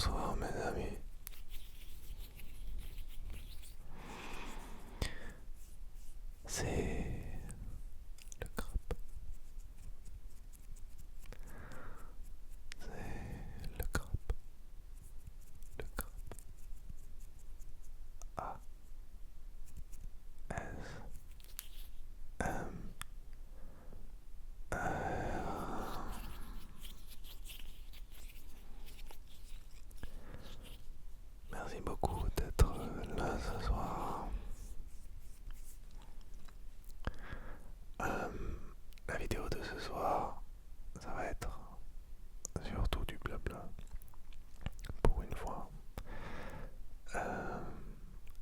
Bonsoir mes amis. C'est le crabe. C'est le crabe. Le crabe. A S M R. Merci beaucoup d'être là ce soir. La vidéo de ce soir, ça va être surtout du blabla. Pour une fois.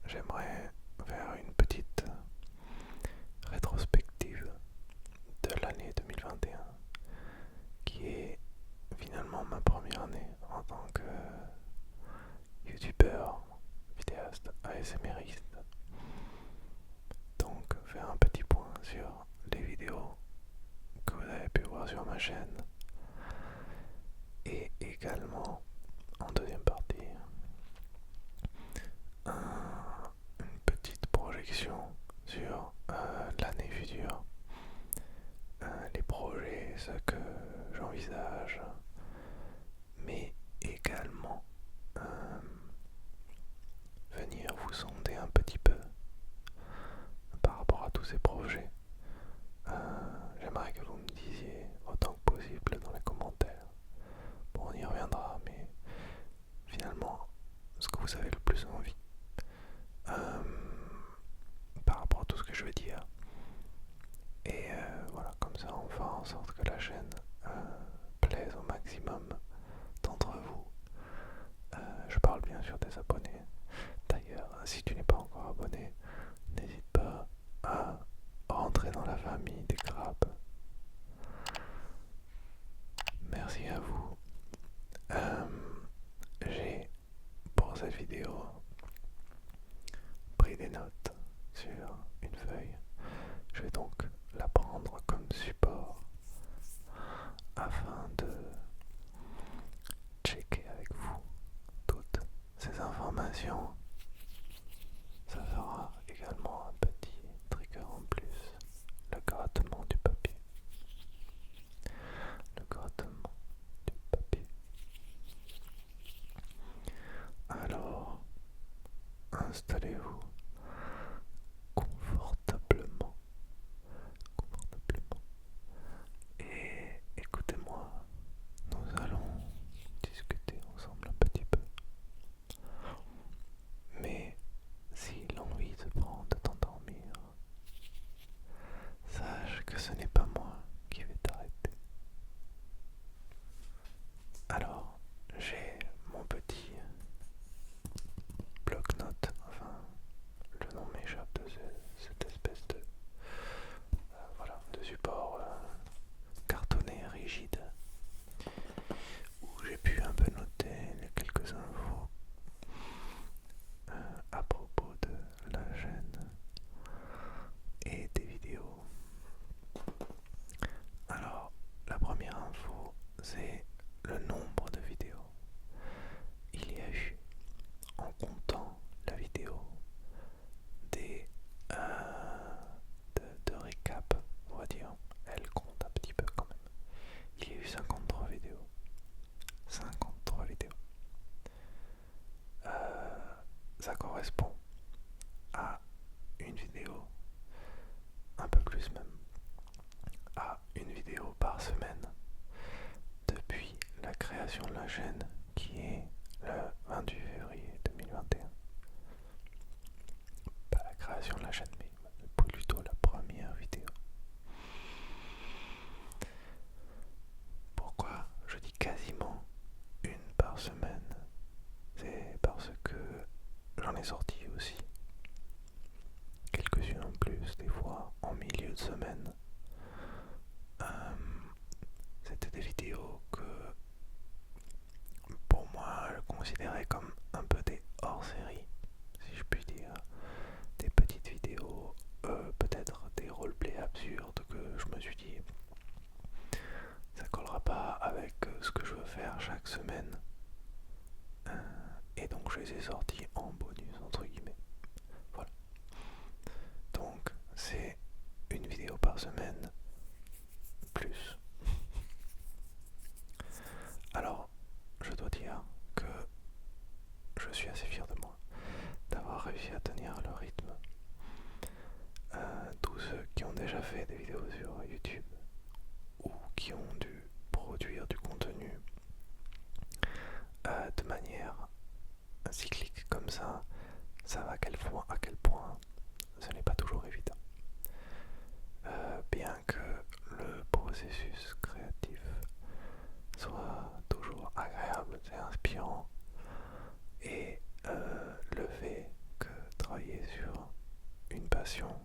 J'aimerais faire une petite rétrospective de l'année 2021, qui est finalement ma première année en tant que youtubeur, vidéaste, ASMRiste. Donc faire un petit point sur les vidéos que vous avez pu voir sur ma chaîne et également en deuxième partie une petite projection sur l'année future, les projets, ce que j'envisage, mais également venir vous sonder un petit peu par rapport à tous ces projets. J'aimerais que vous me disiez autant que possible dans les commentaires. Bon, on y reviendra, mais finalement, ce que vous avez le plus envie par rapport à tout ce que je vais dire. Et voilà, comme ça on fera en sorte que la chaîne plaise au maximum d'entre vous. Je parle bien sûr des abonnés. D'ailleurs, si tu n'es pas encore abonné, n'hésite pas à rentrer dans la famille des crabes. Merci à vous. J'ai pour cette vidéo pris des notes sur une feuille. Je vais donc la prendre comme support afin de checker avec vous toutes ces informations. Ça fera également un petit trigger en plus, le grattement du papier. Le grattement du papier. Alors, installez-vous confortablement, confortablement, et écoutez-moi, nous allons discuter ensemble un petit peu. Mais si l'envie te prend de t'endormir, sache que ce n'est pas moi qui vais t'arrêter. Alors, j'ai mon petit bloc-notes, enfin, le nom m'échappe de cette espèce de, voilà, de support cartonné rigide, où j'ai pu un peu noter les quelques infos à propos de la chaîne et des vidéos. Alors, la première info, c'est le nombre de vidéos. Il y a eu, en comptant la vidéo des de récap, on va dire, elle compte un petit peu quand même. Il y a eu 53 vidéos. 53 vidéos. Ça correspond à une vidéo, un peu plus même, à une vidéo par semaine depuis la création de la chaîne qui est le 28 février 2021. Pas la création de la chaîne, mais plutôt la première vidéo. Pourquoi je dis quasiment une par semaine? C'est parce que j'en ai sorti aussi quelques-unes en plus, des fois en milieu de semaine. C'était des vidéos que pour moi je considérais comme un peu des hors-série, si je puis dire. Des petites vidéos, peut-être des roleplays absurdes que je me suis dit ça collera pas avec ce que je veux faire chaque semaine. les ai sortis en bonus entre guillemets. Voilà. Donc c'est une vidéo par semaine plus. Alors je dois dire que je suis assez fier de moi d'avoir réussi à tenir le rythme. Tous ceux qui ont déjà fait des vidéos sur YouTube ou qui ont dû produire du contenu de manière cyclique comme ça savent à quel point ce n'est pas toujours évident. Bien que le processus créatif soit toujours agréable et inspirant, et le fait que travailler sur une passion,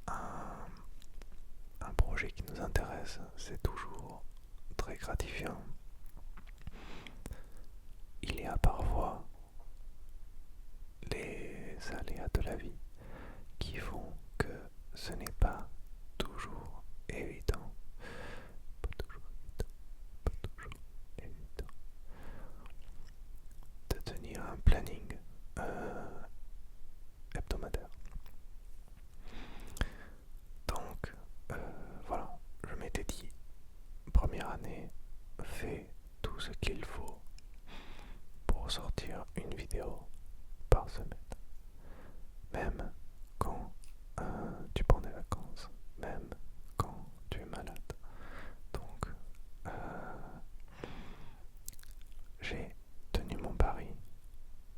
un projet qui nous intéresse, c'est toujours très gratifiant. Il y a parfois les aléas de la vie qui font que ce n'est pas toujours évident. Pas toujours évident de tenir un planning hebdomadaire. Donc voilà, je m'étais dit, première année, fais tout ce qu'il faut pour sortir une vidéo par semaine. Même quand tu prends des vacances, même quand tu es malade. Donc j'ai tenu mon pari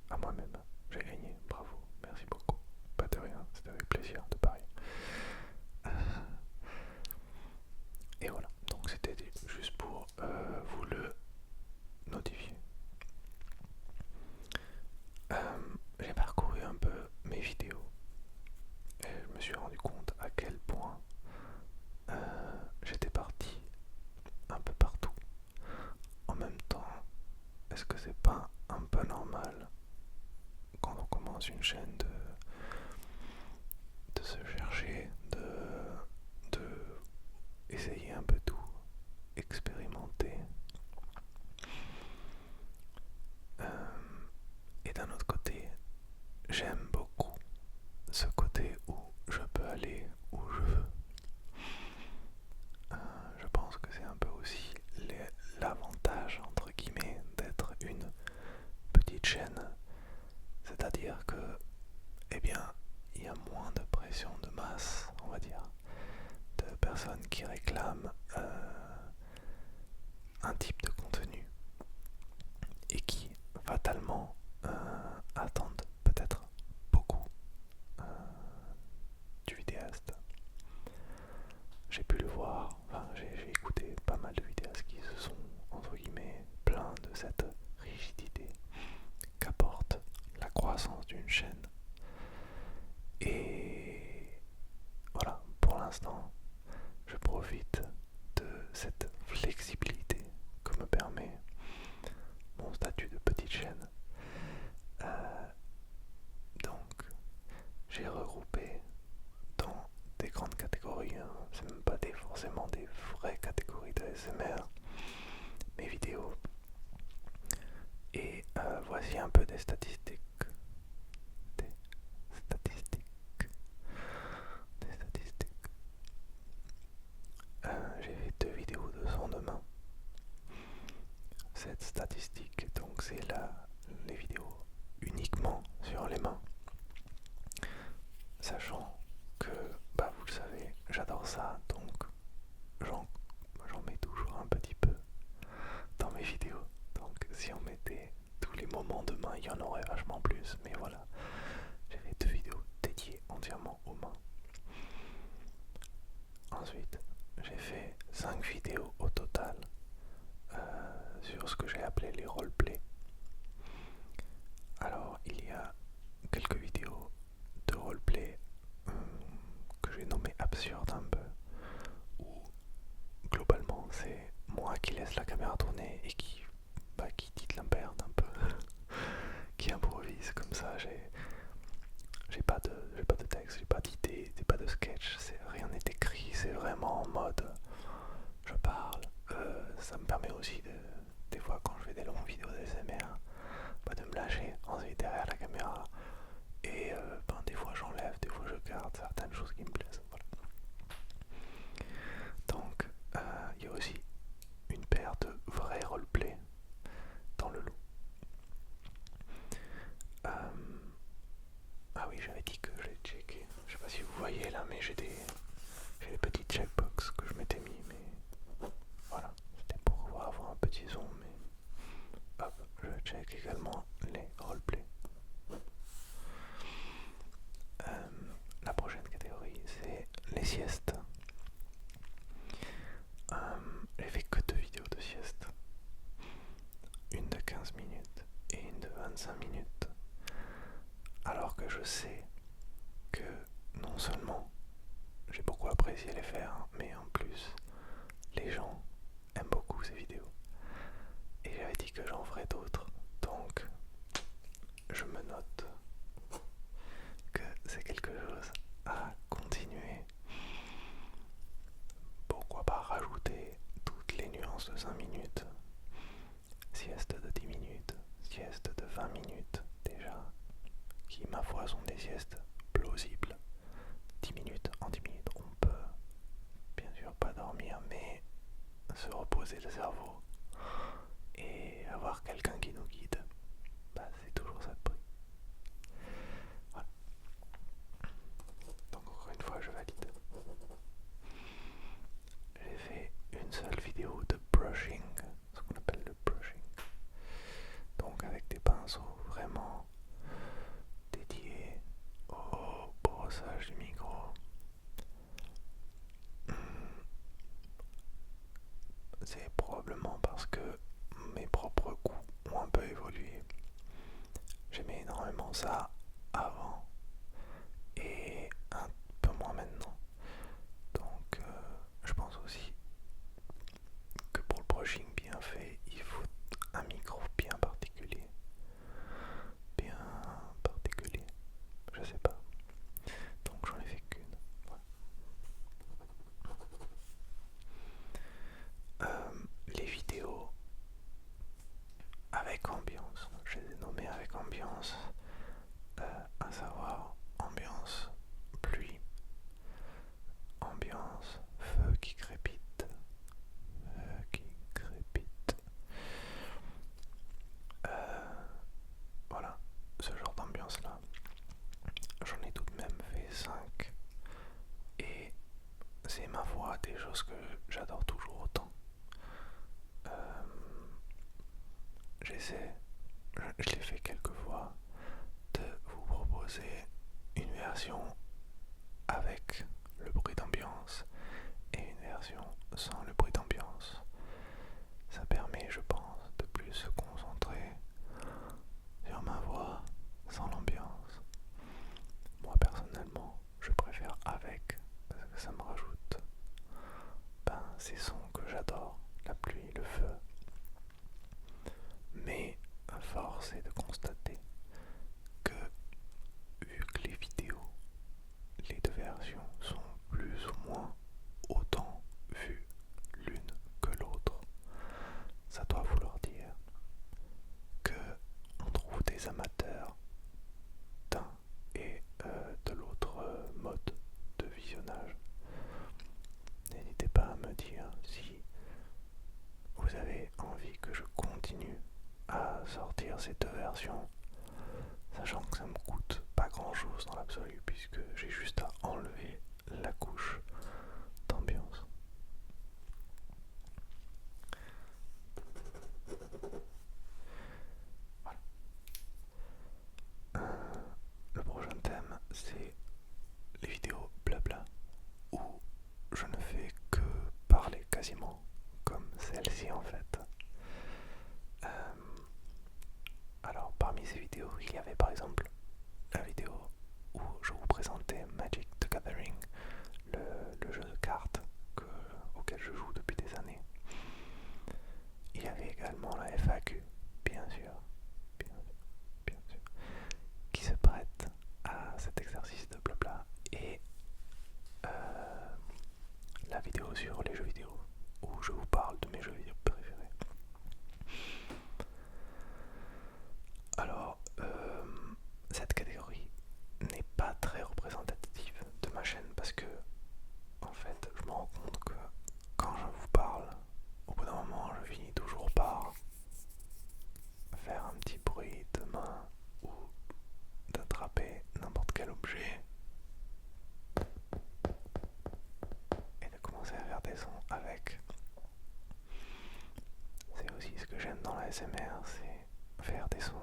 à moi-même. J'ai gagné, bravo, merci beaucoup. Pas de rien, c'était avec plaisir de parier. Et voilà, donc c'était juste pour vous le notifier. J'ai parcouru un peu mes vidéos et je me suis rendu compte à quel point j'étais parti un peu partout. En même temps, est-ce que c'est pas un peu normal quand on commence une chaîne de se chercher, de essayer un peu tout, expérimenter. Et d'un autre côté, j'aime beaucoup ce côté où je peux aller où je veux. Je pense que c'est un peu aussi l'avantage entre guillemets d'être une petite chaîne, c'est-à-dire que eh bien il y a moins de pression de masse, on va dire, de personnes qui réclament un type de contenu et qui fatalement attendent peut-être beaucoup du vidéaste. J'ai pu le voir, enfin, j'ai écouté pas mal de vidéastes qui se sont entre guillemets plaints de cette rigidité qu'apporte la croissance d'une chaîne. Et voilà, pour l'instant, je profite de cette flexibilité que me permet mon statut de petite chaîne. Donc, j'ai regroupé dans des grandes catégories, hein. C'est même pas forcément des vraies catégories de SMR, mes vidéos. Et voici un peu des statistiques. Des statistiques. J'ai fait 2 vidéos de son de main. Cette statistique, donc c'est les vidéos uniquement sur les mains. Sachant que, bah vous le savez, j'adore ça, donc j'en mets toujours un petit peu dans mes vidéos. Donc si on mettait tous les moments de main, il y en aurait vachement plus. Mais voilà, j'ai fait 2 vidéos dédiées entièrement aux mains. Ensuite, j'ai fait 5 vidéos au total sur ce que j'ai appelé les roleplays. Alors, il y a quelques vidéos de roleplay que j'ai nommé absurdes un peu, où globalement c'est moi qui laisse la caméra tourner et qui dit de la merde un peu, qui improvise comme ça. J'ai pas de texte, j'ai pas d'idée, j'ai pas de sketch, rien n'est écrit, c'est vraiment en mode je parle. Ça me permet aussi des fois quand je fais des longues vidéos 25 minutes, alors que je sais que non seulement j'ai beaucoup apprécié les faire, mais en plus les gens aiment beaucoup ces vidéos. Et j'avais dit que j'en ferais d'autres, donc je me note que c'est quelque chose à continuer. Pourquoi pas rajouter toutes les nuances de 5 minutes, sieste de 10 minutes, sieste de 20 minutes déjà, qui ma foi sont des siestes plausibles. 10 minutes, en 10 minutes on peut bien sûr pas dormir, mais se reposer le cerveau et avoir quelqu'un qui nous guide, bah c'est toujours ça de prix. Voilà. Donc encore une fois je valide. J'ai fait une seule vidéo de brushing, ce qu'on appelle le brushing. Donc avec des pinceaux vraiment dédiés au brossage du micro. C'est probablement parce que mes propres goûts ont un peu évolué. J'aimais énormément ça avant et un peu moins maintenant. Donc je pense aussi que pour le brushing bien fait, il faut un micro bien particulier. Bien particulier, je sais pas. Donc j'en ai fait qu'une. Voilà. Les vidéos avec ambiance, je les ai nommées avec ambiance, à savoir ambiance pluie, ambiance feu qui crépite, voilà, ce genre d'ambiance là. J'en ai tout de même fait 5 et c'est ma foi des choses que j'adore toujours autant. J'essaie, je l'ai fait quelques fois, de vous proposer une version avec le bruit d'ambiance et une version sans le bruit d'ambiance. Ça permet, je pense, de plus se concentrer sur ma voix sans l'ambiance. Moi personnellement, je préfère avec parce que ça me rajoute ces sons que j'adore, la pluie, le feu. Mais à force est de constater que vu que les vidéos, les deux versions sont plus ou moins autant vues l'une que l'autre, ça doit vouloir dire que on trouve des amateurs d'un et de l'autre mode de visionnage. N'hésitez pas à me dire si vous avez envie que je continue à sortir ces deux versions, sachant que ça me coûte pas grand chose dans l'absolu puisque j'ai juste à enlever la couche d'ambiance. Voilà. Le prochain thème c'est les vidéos blabla où je ne fais que parler quasiment comme celle-ci en fait. Alors parmi ces vidéos il y avait par exemple la vidéo où je vous présentais Magic the Gathering, le jeu de cartes auquel je joue depuis des années. Il y avait également la FAQ, bien sûr, qui se prête à cet exercice de blabla, et la vidéo sur les jeux vidéo, où je vous parle de mes jeux vidéo préférés. Alors, cette catégorie n'est pas très représentative de ma chaîne parce que, en fait, je me rends compte que quand je vous parle, au bout d'un moment, je finis toujours par faire un petit bruit de main ou d'attraper n'importe quel objet et de commencer à faire des sons avec. C'est aussi ce que j'aime dans la SMR, c'est faire des sons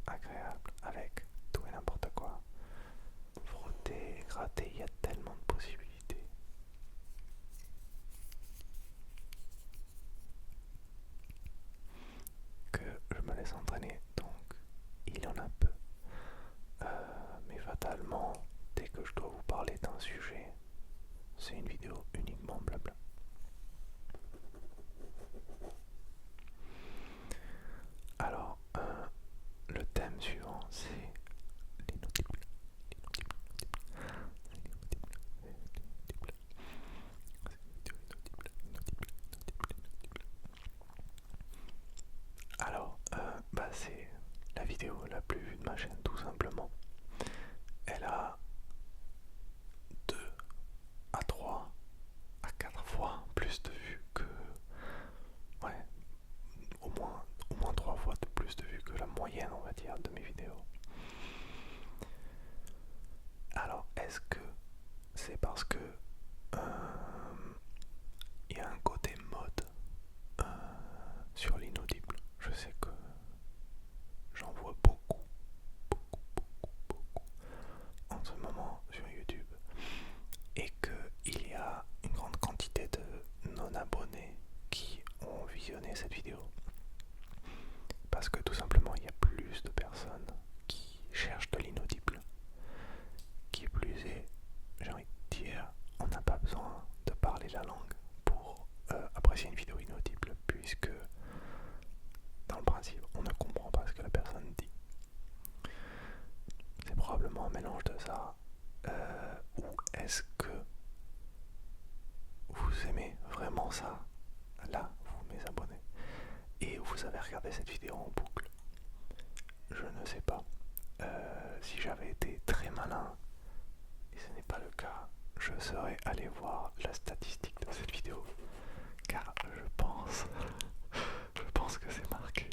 agréables avec tout et n'importe quoi. Frotter, gratter, il y a tellement de possibilités. Que je me laisse entraîner, donc il vidéo la plus vue de ma chaîne, tout simplement. Elle a 2 à 3 à 4 fois plus de vues que... Ouais, au moins 3 fois de plus de vues que la moyenne, on va dire, de mes vidéos. Alors, est-ce que c'est parce que il y a un côté mode sur l'inaudible? Je sais que j'en vois beaucoup en ce moment sur YouTube, et qu'il y a une grande quantité de non-abonnés qui ont visionné cette vidéo. Parce que tout simplement, il y a plus de personnes qui cherchent de l'inaudible. Qui plus est, j'ai envie de dire, on n'a pas besoin de parler la langue pour apprécier une vidéo inaudible, puisque dans le principe, on ne comprend pas ce que la personne dit. C'est probablement un mélange de ça. Ou est-ce que vous aimez vraiment ça, là, vous mes abonnés, et vous avez regardé cette vidéo en boucle? Je ne sais pas. Si j'avais été très malin, et ce n'est pas le cas, je serais allé voir la statistique de cette vidéo, car je pense que c'est marqué.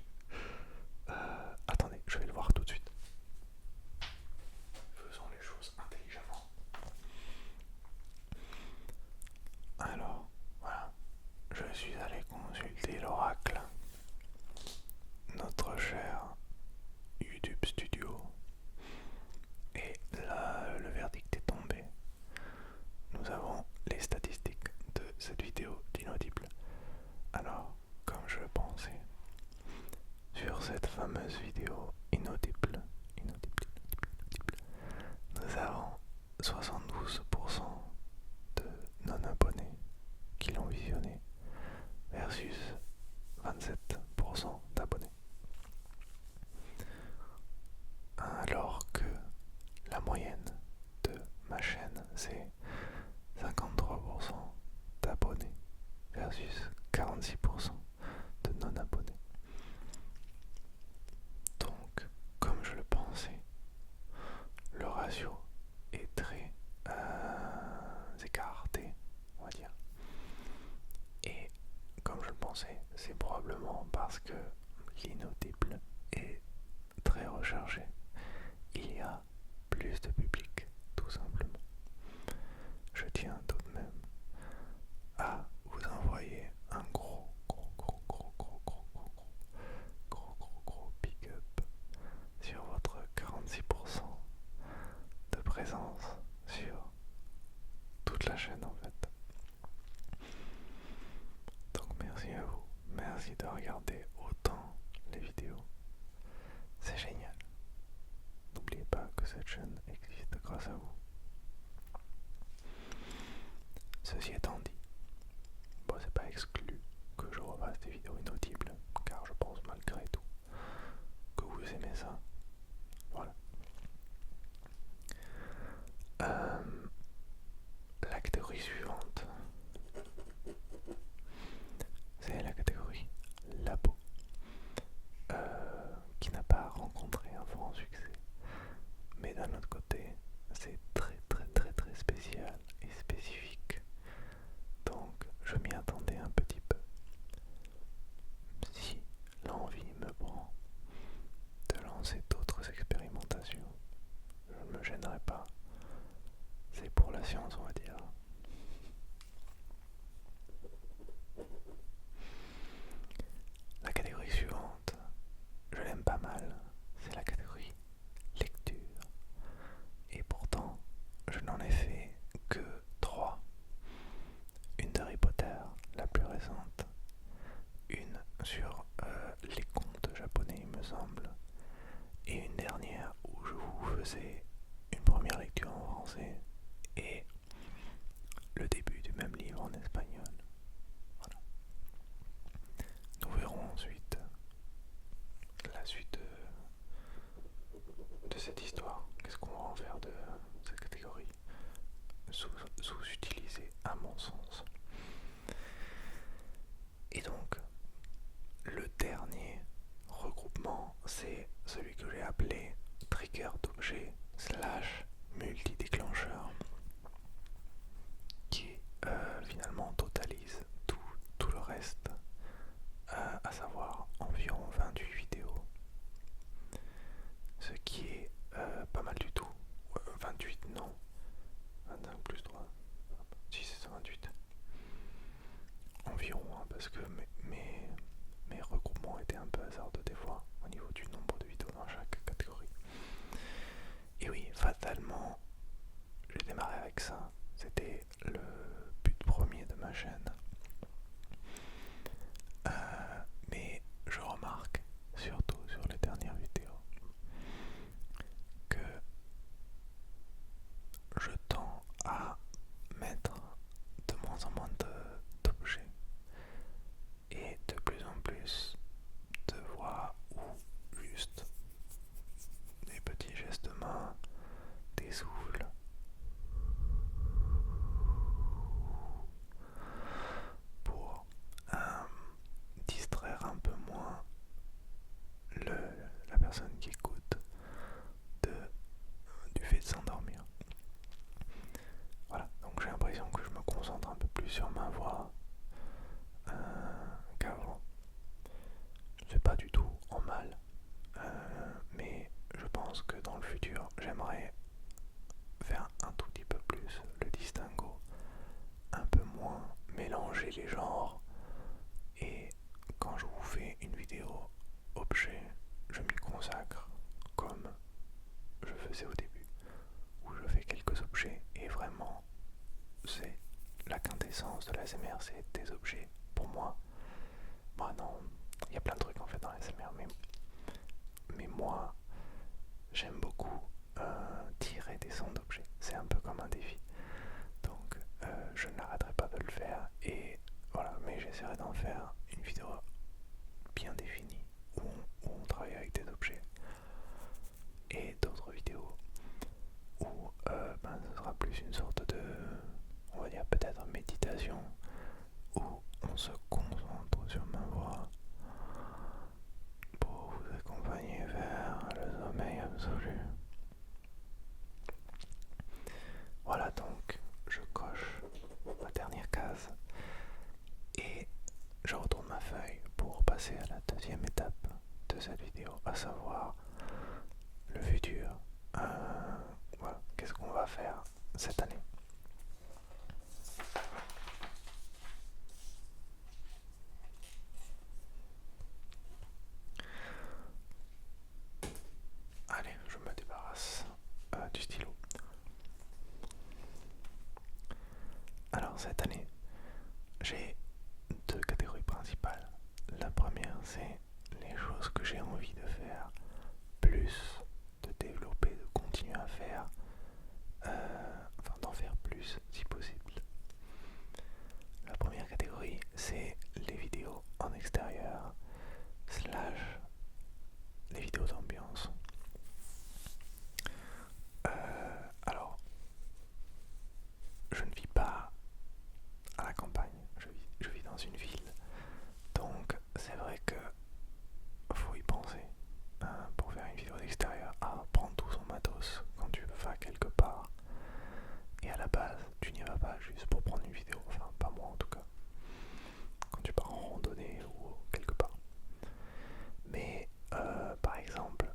Attendez, je vais le voir tout de suite. Faisons les choses intelligemment. Alors, voilà, je suis allé consulter l'oracle, notre cher YouTube Studio, et là, le verdict est tombé. Nous avons les statistiques de cette vidéo d'inaudible. Alors, comme je le pensais, sur cette fameuse vidéo inaudible, nous avons 72% de non-abonnés qui l'ont visionné versus 27% d'abonnés. Alors que la moyenne de ma chaîne, c'est 53% d'abonnés versus 46% de non-abonnés. Donc, comme je le pensais, le ratio est très écarté, on va dire. Et comme je le pensais, c'est probablement parce que l'inaudible est très recherché. Il y a plus de public, tout simplement. Je tiens tout de même à vous envoyer un gros big up sur votre 46% de présence sur toute la chaîne, en fait. Donc merci à vous, merci de regarder autant les vidéos, c'est génial. N'oubliez pas que cette chaîne existe grâce à vous. Ceci étant dit, bon, c'est pas exclu que je refasse des vidéos inaudibles, car je pense malgré tout que vous aimez ça. Voilà. La catégorie suivante, c'est la catégorie labo, qui n'a pas rencontré un franc succès. Mais d'un autre côté, c'est très spécial et spécifique. Donc je m'y attendais un petit peu. Si l'envie me prend de lancer d'autres expérimentations, je ne me gênerai pas. C'est pour la science, on va dire. La catégorie suivante, je l'aime pas mal, c'est la catégorie lecture. Et pourtant, je n'en ai fait que 3. Une d'Harry Potter, la plus récente. Une sur les contes japonais, il me semble. Et une dernière où je vous faisais une première lecture en français et le début du même livre en espagnol. Voilà. Nous verrons ensuite la suite de cette histoire. Qu'est-ce qu'on va en faire de cette catégorie sous-utilisée à mon sens. Et donc, le dernier regroupement c'est celui que j'ai appelé trigger d'objet slash multi-déclencheur, qui finalement totalise tout le reste, à savoir environ 28 vidéos, ce qui est pas mal du tout. 28 non, 25 plus 3, si c'est 28 environ, hein, parce que mes regroupements étaient un peu hasardeux des fois au niveau du nombre de vidéos dans chaque catégorie. Et oui, fatalement, j'ai démarré avec ça. C'était le but premier de ma chaîne. Mais je remarque, surtout sur les dernières vidéos, que je tends à mettre de moins en moins d'objets et de plus en plus de voix ou juste des petits gestes de main, des souffles, pour distraire un peu moins la personne qui écoute du fait de s'endormir. Voilà, donc j'ai l'impression que je me concentre un peu plus sur ma voix qu'avant. C'est pas du tout en mal, mais je pense que dans le futur, j'aimerais faire un tout petit peu plus le distinguo, un peu moins mélanger les genres, et quand je vous fais une vidéo objet, je m'y consacre comme je faisais au début, où je fais quelques objets et vraiment c'est la quintessence de l'ASMR, c'est des objets pour moi. Moi non, il y a plein de trucs en fait dans l'ASMR, mais moi j'aime beaucoup tirer des sons d'objets, c'est un peu comme un défi, donc je n'arrêterai pas de le faire, et voilà, mais j'essaierai d'en faire une vidéo bien définie où on travaille avec des objets, et d'autres vidéos où ce sera plus une sorte de, on va dire peut-être méditation, où on se concentre sur ma voix pour vous accompagner vers le sommeil absolu. Voilà, donc je coche ma dernière case et je retourne ma feuille pour passer à la deuxième étape de cette vidéo, à savoir le futur. Voilà, qu'est-ce qu'on va faire cette année? Allez, je me débarrasse du stylo. Alors cette année, j'ai deux catégories principales. La première, c'est les choses que j'ai envie de faire, plus de développer, de continuer à faire, enfin d'en faire plus si possible. La première catégorie, c'est les vidéos en extérieur, slash les vidéos d'ambiance. Alors, je ne vis pas à la campagne, je vis dans une ville, donc c'est vrai que faut y penser, pour faire une vidéo d'extérieur, à prendre tout son matos quand tu vas quelque part. Et à la base, tu n'y vas pas juste pour prendre une vidéo, enfin pas moi en tout cas, quand tu pars en randonnée ou quelque part. Mais par exemple,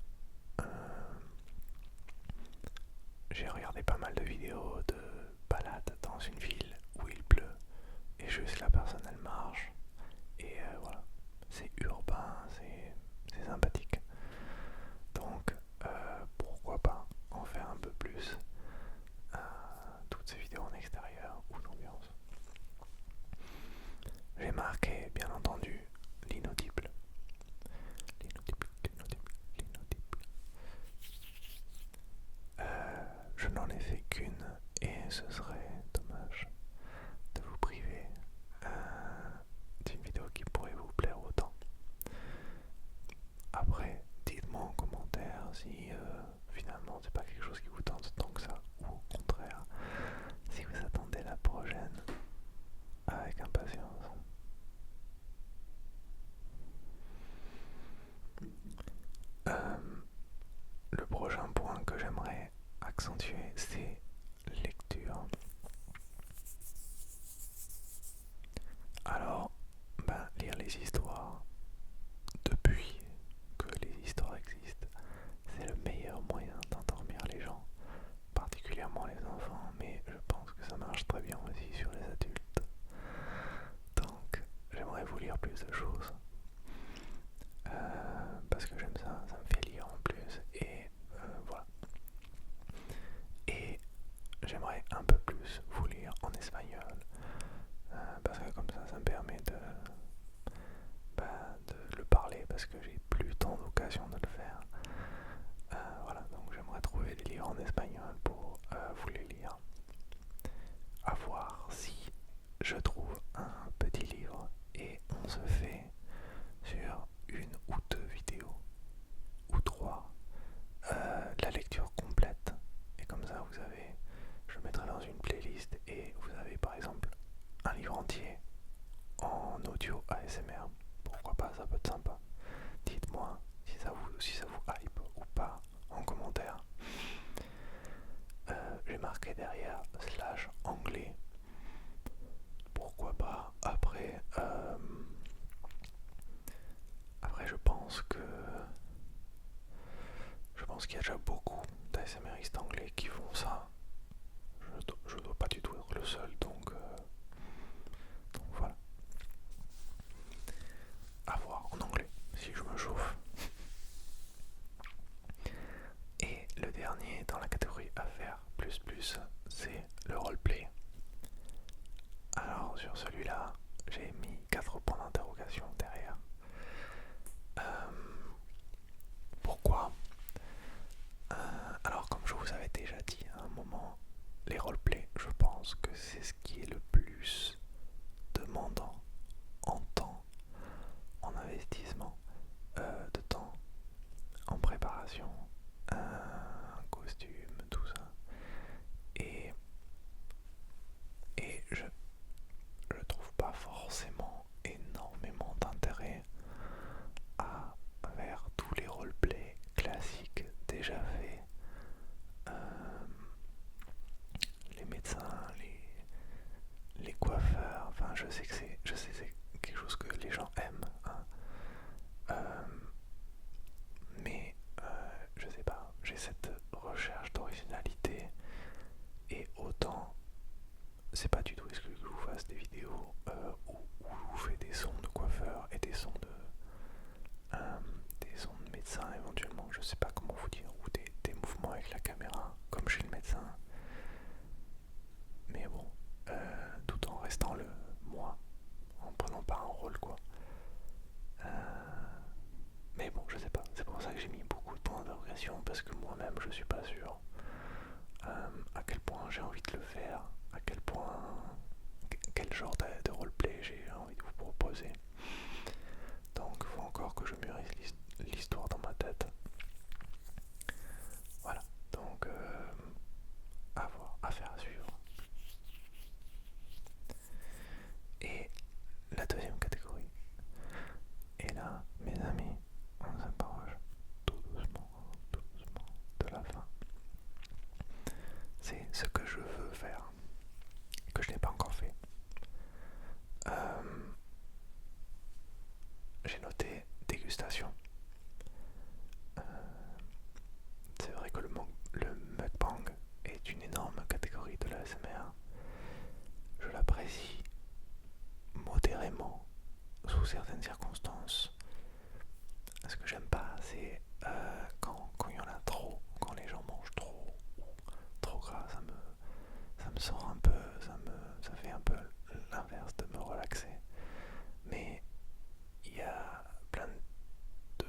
j'ai regardé pas mal de vidéos de balades dans une ville où il pleut et juste la personne elle marche, et voilà, c'est urbain, c'est sympathique. Donc pourquoi pas en faire un peu plus, toutes ces vidéos en extérieur ou d'ambiance. J'ai marqué bien entendu l'inaudible. Je n'en ai fait qu'une et ce serait dommage de vous priver d'une vidéo qui pourrait vous plaire autant. Après, dites-moi en commentaire si finalement c'est pas quelque chose qui vous tente tant que ça, ou au contraire, si vous attendez la prochaine avec impatience. accentuer ces lectures. Alors, lire les histoires depuis que les histoires existent, c'est le meilleur moyen d'endormir les gens, particulièrement les enfants, mais je pense que ça marche très bien aussi sur les adultes. Donc, j'aimerais vous lire plus de choses. Parce que j'aime ça, ça me fait lire en plus, et voilà. Et j'aimerais un peu plus vous lire en espagnol, parce que comme ça me permet de le parler, parce que j'ai plus tant d'occasion de le faire. Voilà, donc j'aimerais trouver des livres en espagnol pour vous les lire. À voir si je trouve un petit livre et on se fait sur une ou deux vidéos ou trois la lecture complète, et comme ça vous avez, je le mettrai dans une playlist et vous avez par exemple un livre entier en audio ASMR. Pourquoi pas, ça peut être sympa. Dites-moi si ça vous hype ou pas en commentaire. J'ai marqué derrière /anglais. Pourquoi pas. Après je pense qu'il y a déjà beaucoup d'ASMRistes anglais qui font ça. Je dois pas du tout être le seul, donc voilà. À voir en anglais si je me chauffe. Et le dernier dans la catégorie à faire plus, c'est le roleplay. Alors sur celui-là, j'ai mis 4 points d'interrogation derrière. Pourquoi Alors comme je vous avais déjà dit à un moment, les roleplays, je pense que c'est ce qui est le plus demandant en temps, en investissement, de temps, en préparation, un costume, tout ça. Et je trouve pas forcément énormément d'intérêt vers tous les roleplays classiques déjà faits. Les médecins, les coiffeurs, enfin je sais que c'est quelque chose que les gens aiment, hein. Mais je sais pas, j'ai cette recherche d'originalité, et autant c'est pas du tout exclu que je vous fasse des vidéos où je vous fais des sons de coiffeurs et des sons de médecins éventuellement, je sais pas comment vous dire, ou des mouvements avec la caméra comme chez le médecin. Mais bon, tout en restant moi, en prenant pas un rôle quoi. Mais bon, je sais pas, c'est pour ça que j'ai mis beaucoup de points d'interrogation, parce que moi-même je suis pas sûr à quel point j'ai envie de le faire, à quel point, quel genre de roleplay j'ai envie de vous proposer. Donc il faut encore que je mûrisse l'histoire dans ma tête. Voilà, donc à voir, affaire à suivre. Et la deuxième catégorie, et là mes amis, on s'approche tout doucement de la fin. C'est ce que je veux faire, que je n'ai pas encore fait. J'ai noté dégustation. C'est vrai que le mukbang est une énorme catégorie de l'ASMR. Je l'apprécie modérément sous certaines circonstances. Ce que j'aime pas, c'est quand il y en a trop, quand les gens mangent trop, ou trop gras, ça me sort un peu, ça fait un peu l'inverse de me relaxer. Mais il y a plein de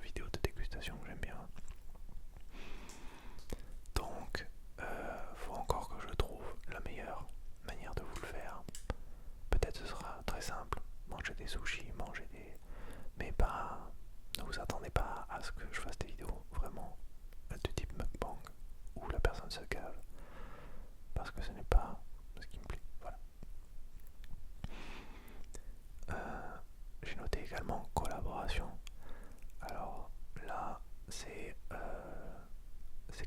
vidéos de dégustation que j'aime bien. Donc, faut encore que je trouve la meilleure manière de vous le faire. Peut-être ce sera très simple, manger des sushis, mais pas, ne vous attendez pas à ce que je fasse des vidéos vraiment de type mukbang où la personne se cave, parce que ce n'est pas ce qui me plaît. Voilà. J'ai noté également collaboration. Alors là, c'est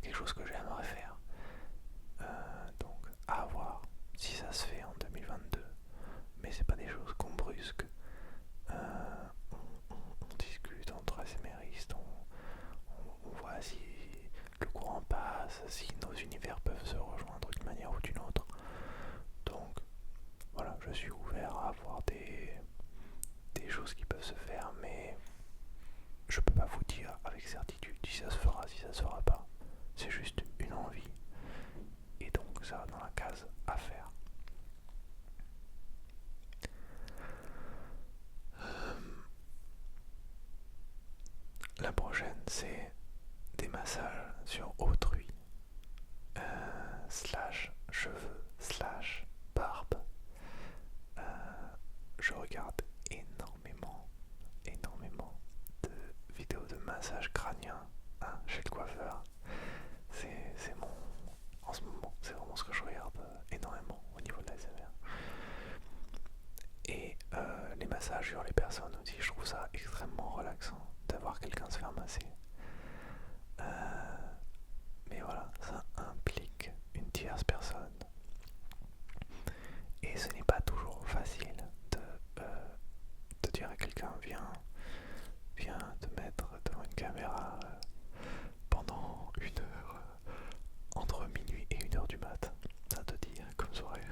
quelque chose que j'aimerais faire. ça se fait en 2022, mais c'est pas des choses qu'on brusque. On discute entre ASMRistes, on voit si le courant passe, si nos univers peuvent se rejoindre d'une manière ou d'une autre. Donc voilà, je suis ouvert à avoir des choses qui peuvent se faire, mais je peux pas vous dire avec certitude si ça se fera, si ça se fera pas. C'est juste une envie, et donc ça va dans la case à faire. La prochaine, c'est des massages sur autrui, slash cheveux, slash barbe. Je regarde énormément de vidéos de massage crânien chez le coiffeur. C'est mon... En ce moment, c'est vraiment ce que je regarde énormément au niveau de l'ASMR. Et les massages sur les personnes aussi, je trouve ça extrêmement relaxant d'avoir quelqu'un se faire masser. Mais voilà, ça implique une tierce personne. Et ce n'est pas toujours facile de dire à quelqu'un viens te mettre devant une caméra pendant 1 heure entre minuit et 1 heure du mat. Ça te dit comme soirée.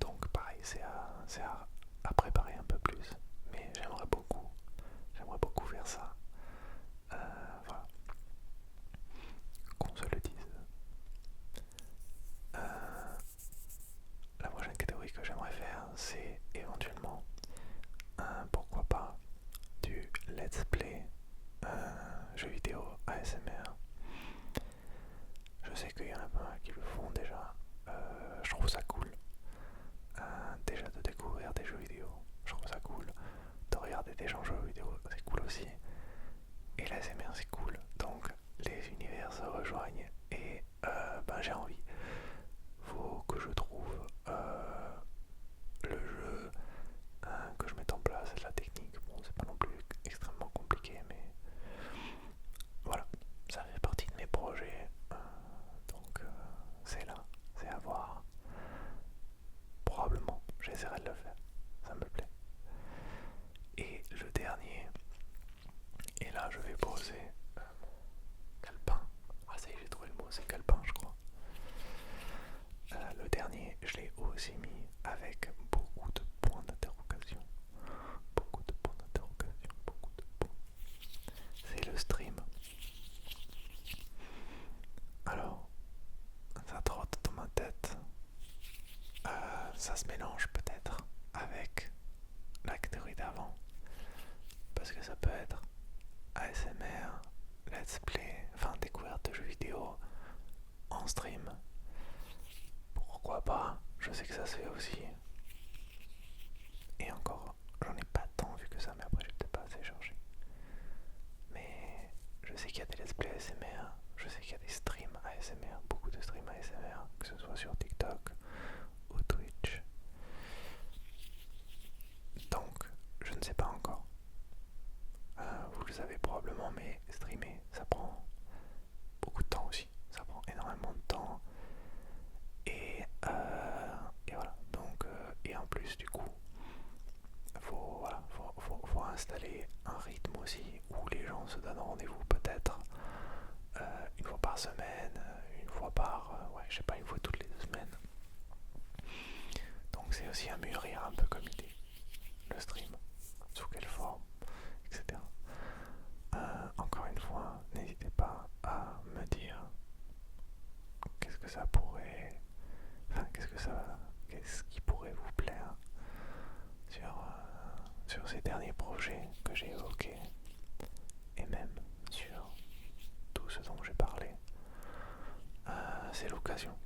Donc pareil, c'est à préparer un peu plus. Mais j'aimerais beaucoup faire ça. Voilà. Qu'on se le dise. La prochaine catégorie que j'aimerais faire, c'est éventuellement, pourquoi pas, du let's play jeux vidéo ASMR. Je sais qu'il y en a pas mal qui le font déjà. Je trouve ça cool. Déjà de découvrir des jeux vidéo, je trouve ça cool. De regarder des gens jouer aux vidéos, c'est cool aussi. Et l'ASMR c'est cool. Donc les univers se rejoignent et j'ai envie. Faut que je trouve le jeu, que je mette en place, de la technique. Bon, c'est pas non plus extrêmement compliqué, mais voilà, ça fait partie de mes projets. Donc c'est là, c'est à voir. Probablement, j'essaierai de le faire, ça me plaît. Et le dernier, et là je vais poser mon calepin. Ah ça y est, j'ai trouvé le mot, c'est calepin je crois. Le dernier, je l'ai aussi mis avec beaucoup de points d'interrogation. Beaucoup de points d'interrogation, beaucoup de points. C'est le stream. Alors, ça trotte dans ma tête. Ça se mélange peut-être avec la catégorie d'avant. Parce que ça peut être ASMR, let's play, enfin découverte de jeux vidéo en stream. Pourquoi pas? Je sais que ça se fait aussi. Et encore, j'en ai pas tant vu que ça, mais après j'ai peut-être pas assez cherché. Mais je sais qu'il y a des let's play ASMR, je sais qu'il y a des streams ASMR, beaucoup de streams ASMR, que ce soit sur TikTok ou Twitch. Donc, je ne sais pas encore. Vous le savez probablement, mais streamer, ça prend beaucoup de temps aussi. Ça prend énormément de temps. Et voilà. Donc, et en plus, du coup, faut installer un rythme aussi où les gens se donnent rendez-vous peut-être une fois par semaine, une fois par, je sais pas, une fois toutes les 2 semaines. Donc c'est aussi à mûrir un peu comme idée, le stream, sous quelle forme, etc. Encore une fois, n'hésitez pas à me dire qu'est-ce que ça pourrait, enfin qu'est-ce qui pourrait vous plaire sur ces derniers projets que j'ai évoqués et même sur tout ce dont j'ai parlé. C'est l'occasion